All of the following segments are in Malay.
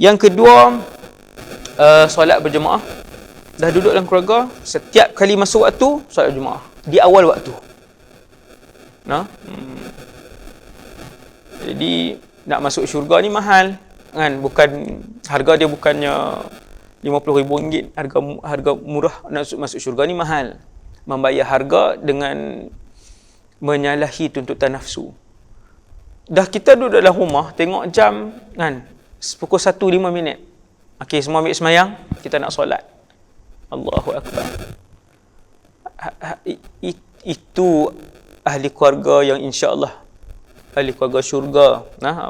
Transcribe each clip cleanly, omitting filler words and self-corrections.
Yang kedua, solat berjemaah. Dah duduk dalam keluarga, setiap kali masuk waktu, solat berjemaah di awal waktu. Jadi nak masuk syurga ni mahal kan, bukan harga dia bukannya RM50,000, harga murah. Nak masuk syurga ni mahal, membayar harga dengan menyalahi tuntutan nafsu. Dah kita duduk dalam rumah, tengok jam kan, pukul 1:05. Okey, semua ambil semayang, kita nak solat. Allahu Akbar. Itu ahli keluarga yang insya-Allah ahli keluarga syurga,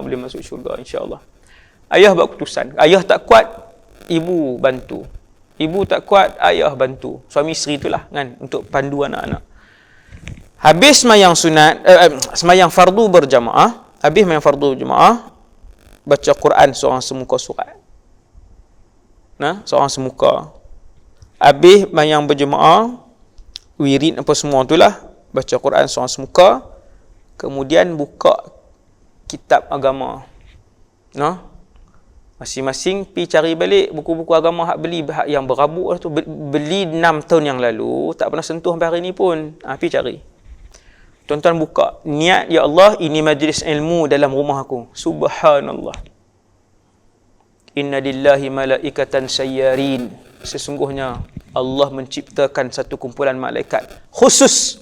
boleh masuk syurga insya-Allah. Ayah buat keputusan. Ayah tak kuat, ibu bantu. Ibu tak kuat, ayah bantu. Suami isteri itulah kan, untuk pandu anak-anak. Habis semayang sunat, semayang fardu berjamaah, habis semayang fardu berjamaah, baca Quran seorang semuka surat. Seorang semuka. Habis semayang berjamaah, wirid apa semua itulah, baca Quran seorang semuka. Kemudian buka kitab agama. Masing-masing pi cari balik buku-buku agama hak beli, hak yang berabuk tu, beli 6 tahun yang lalu, tak pernah sentuh sampai hari ni pun. Pi cari. Tuan-tuan buka, niat, ya Allah, ini majlis ilmu dalam rumah aku. Subhanallah. Inna lillahi malaikatan sayyarin. Sesungguhnya Allah menciptakan satu kumpulan malaikat khusus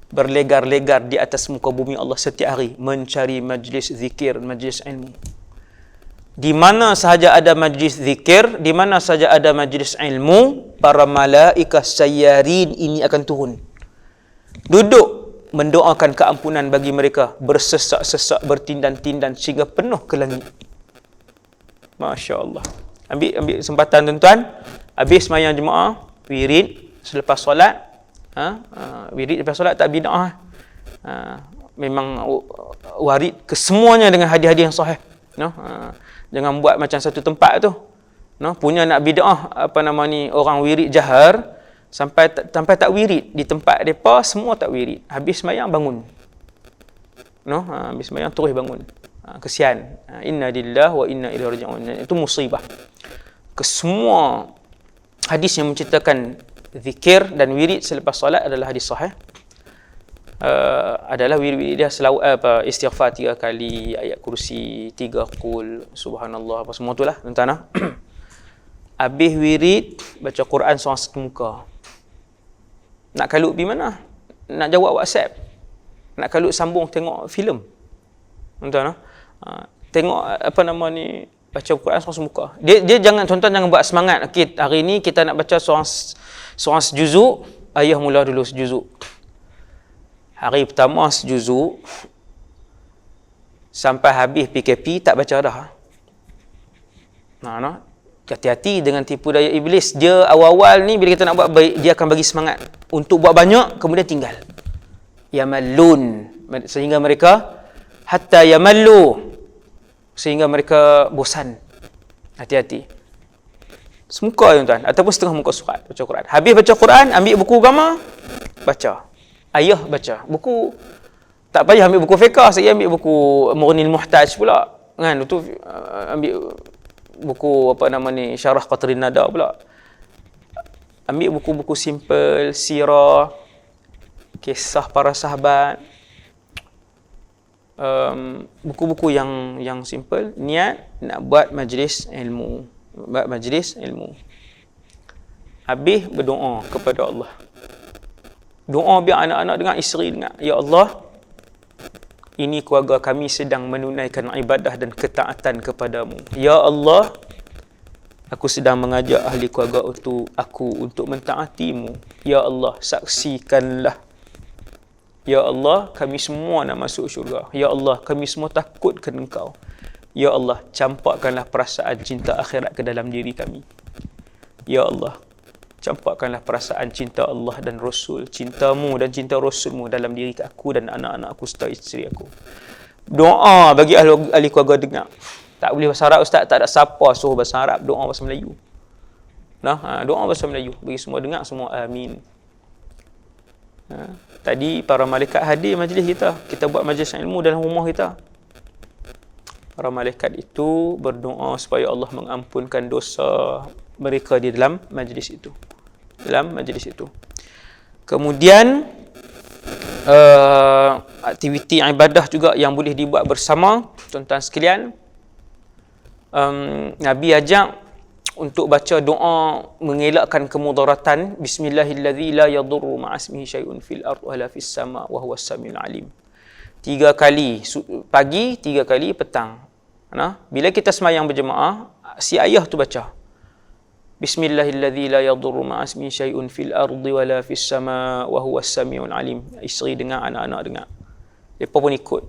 berlegar-legar di atas muka bumi Allah setiap hari mencari majlis zikir, majlis ilmu. Di mana sahaja ada majlis zikir, di mana sahaja ada majlis ilmu, para malaikat sayyarin ini akan turun. Duduk mendoakan keampunan bagi mereka, bersesak-sesak, bertindan-tindan sehingga penuh ke langit. Masya Allah. Ambil kesempatan tuan-tuan, habis sembahyang jemaah, wirid selepas solat. Wirid lepas solat tak bid'ah. Memang warid kesemuanya dengan hadiah-hadiah yang sahih. Jangan buat macam satu tempat tu. Punya nak bid'ah orang wirid jahar sampai tak wirid di tempat depa, semua tak wirid. Habis sembahyang bangun. Habis sembahyang terus bangun. Kesian. Inna lillahi wa inna ilaihi raji'un. Itu musibah. Kesemua hadis yang menceritakan zikir dan wirid selepas solat adalah hadis sahih. Adalah wirid dia istighfar 3 kali, ayat kursi 3, qul subhanallah, apa semua itulah tuan-tuan. Habis wirid baca Quran seorang satu muka. Nak kalut pergi mana? Nak jawab WhatsApp? Nak kalut sambung tengok filem? Tuan-tuan, tengok baca Quran seorang semuka. Dia jangan, tuan-tuan jangan buat semangat. Okay, hari ni kita nak baca seorang sejuzuk, ayah mula dulu sejuzuk. Hari pertama sejuzuk, sampai habis PKP tak baca dah. Hati-hati dengan tipu daya iblis. Dia awal-awal ni bila kita nak buat baik, dia akan bagi semangat untuk buat banyak, kemudian tinggal. Yamallun, sehingga mereka hatta yamallu, sehingga mereka bosan. Hati-hati. Semuka tuan-tuan, ataupun setengah muka surat baca Quran. Habis baca Quran, ambil buku agama, baca. Ayah baca. Buku tak payah ambil buku fiqh, saya ambil buku Mughnil Muhtaj pula. Kan, itu ambil buku Syarah Qatrin Nada pula. Ambil buku-buku simple, sirah, kisah para sahabat. Buku-buku yang simple, niat nak buat majlis ilmu. Habis berdoa kepada Allah. Doa biar anak-anak dengar, isteri dengar. Ya Allah, ini keluarga kami sedang menunaikan ibadah dan ketaatan kepadamu. Ya Allah, aku sedang mengajak ahli keluarga untuk mentaatimu. Ya Allah, saksikanlah. Ya Allah, kami semua nak masuk syurga. Ya Allah, kami semua takut ke Engkau. Ya Allah, campakkanlah perasaan cinta akhirat ke dalam diri kami. Ya Allah, campakkanlah perasaan cinta Allah dan Rasul, cintamu dan cinta Rasulmu dalam diri aku dan anak-anak aku serta isteri aku. Doa bagi ahli keluarga dengar. Tak boleh bahasa Arab, Ustaz. Tak ada siapa suruh bahasa Arab. Doa bahasa Melayu. Doa bahasa Melayu. Bagi semua dengar, semua amin. Tadi para malaikat hadir majlis kita. Kita buat majlis ilmu dalam rumah kita. para malaikat itu berdoa supaya Allah mengampunkan dosa mereka di dalam majlis itu. Kemudian aktiviti ibadah juga yang boleh dibuat bersama, tuan-tuan sekalian. Nabi ajak untuk baca doa mengelakkan kemudaratan. Bismillahilladzi la yadurru ma'asmihi syai'un fil ardh wala fis sama' wa huwas samiul alim. 3 kali pagi, 3 kali petang. Bila kita sembahyang berjemaah, si ayah tu baca Bismillahilladzi la yadurru ma'asmihi syai'un fil ardi wala fis sama' wa huwas samiul alim. Isteri dengar, anak-anak dengar. Depa pun ikut.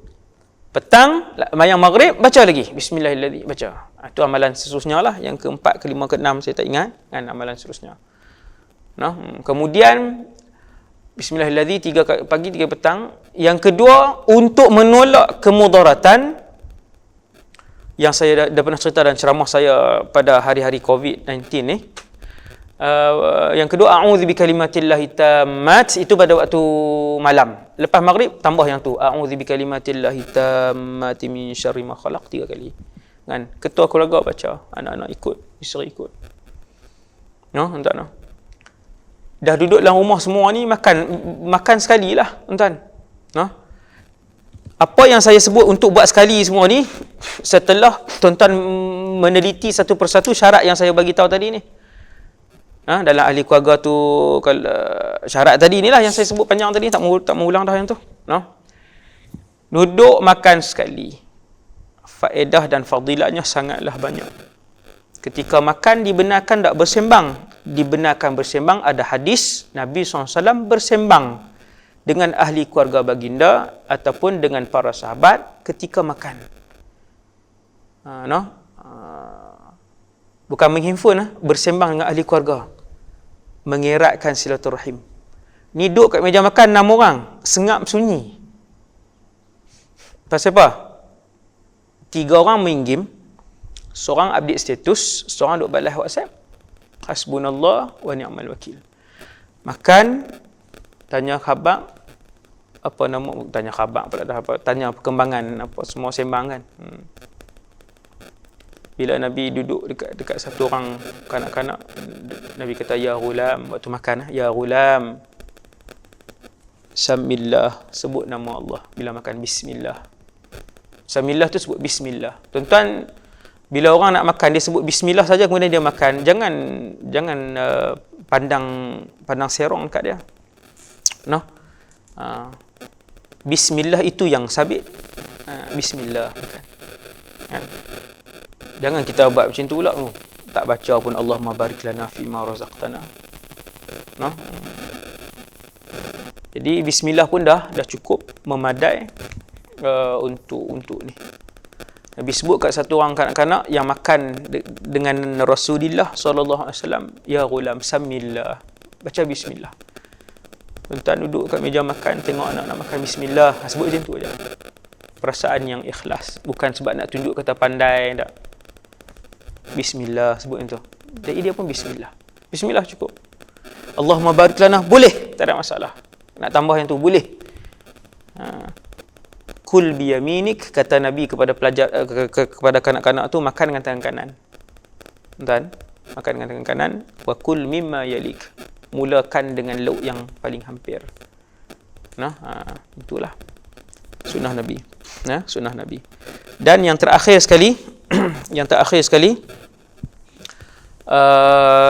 Petang, sembahyang maghrib, baca lagi Bismillahilladzi, baca. Itu amalan seterusnya lah. Yang keempat, kelima, keenam saya tak ingat. Kan amalan seterusnya. Kemudian Bismillahilladzi 3 pagi, 3 petang. Yang kedua, untuk menolak kemudaratan, yang saya dah pernah cerita dalam ceramah saya pada hari-hari COVID-19 ni. Yang kedua, a'udzu bikalimatillahi tammat, itu pada waktu malam. Lepas maghrib tambah yang tu, a'udzu bikalimatillahi tammati min syarri ma khalaq, 3 kali. Kan? Ketua keluarga baca, anak-anak ikut, isteri ikut. Tuan-tuan. Dah duduk dalam rumah semua ni, makan sekali lah, tuan-tuan. Apa yang saya sebut untuk buat sekali semua ni, setelah tuan-tuan meneliti satu persatu syarat yang saya bagi tahu tadi ni. Dalam ahli keluarga tu, syarat tadi ni lah yang saya sebut panjang tadi, tak mau ulang dah yang tu. Duduk makan sekali, faedah dan fadilatnya sangatlah banyak. Ketika makan dibenarkan tak bersembang. Dibenarkan bersembang, ada hadis Nabi SAW bersembang dengan ahli keluarga baginda ataupun dengan para sahabat ketika makan. Bukan menghimpun, bersembang dengan ahli keluarga, mengeratkan silaturahim. Ni duduk kat meja makan 6 orang, sengap sunyi. Pasal apa? 3 orang main game, seorang update status, seorang duduk balas WhatsApp. Hasbunallah wa ni'mal wakil. Makan, tanya khabar, tanya perkembangan apa semua sembang kan. Bila Nabi duduk dekat satu orang kanak-kanak, Nabi kata ya ghulam, waktu makan, ya ghulam, samillah, sebut nama Allah bila makan, bismillah. Samillah tu sebut bismillah. Tuan-tuan, bila orang nak makan dia sebut bismillah saja kemudian dia makan, jangan pandang serong dekat dia. Bismillah itu yang sabit. Bismillah. Jangan kita buat macam tu pula. Tak baca pun Allahumma barik lana fima razaqtana. Jadi bismillah pun dah cukup memadai untuk ni. Nabi sebut kat satu orang kanak-kanak yang makan dengan Rasulullah sallallahu alaihi wasallam, ya ghulam samillah, baca bismillah. Tuan-tuan duduk kat meja makan, tengok anak nak makan, bismillah, sebut macam tu aja. Perasaan yang ikhlas, bukan sebab nak tunjuk kata pandai tak. Bismillah, sebut macam tu. Jadi dia pun bismillah. Bismillah cukup. Allahumma barik lana, boleh, tak ada masalah. Nak tambah yang tu boleh. Kul biyaminik, kata Nabi kepada pelajar, kepada kanak-kanak tu, makan dengan tangan kanan. Tuan, makan dengan tangan kanan. Wa kul mimma yalik, mulakan dengan lauk yang paling hampir. Itulah sunnah Nabi. Sunnah Nabi. Dan yang terakhir sekali,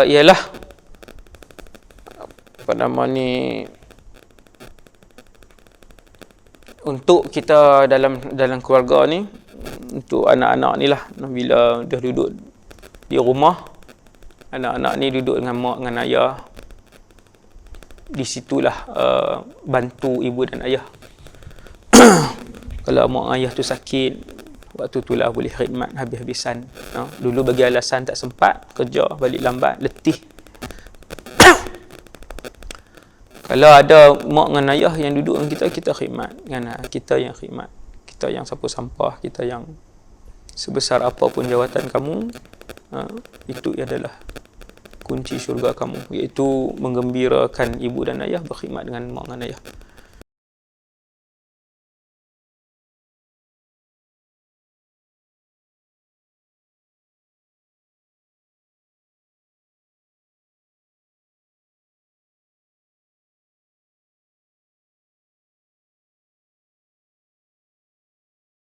ialah apa nama ni, untuk kita dalam keluarga ni, untuk anak-anak ni lah, bila dah duduk di rumah, anak-anak ni duduk dengan mak dengan ayah, di situlah bantu ibu dan ayah. Kalau mak ayah tu sakit, waktu tu lah boleh khidmat habis-habisan. Dulu bagi alasan tak sempat, kerja, balik lambat, letih. Kalau ada mak dengan ayah yang duduk dengan kita khidmat. Kita yang khidmat. Kita yang sapu sampah, kita yang sebesar apapun jawatan kamu, itu adalah kunci syurga kamu, iaitu menggembirakan ibu dan ayah, berkhidmat dengan mak dan ayah.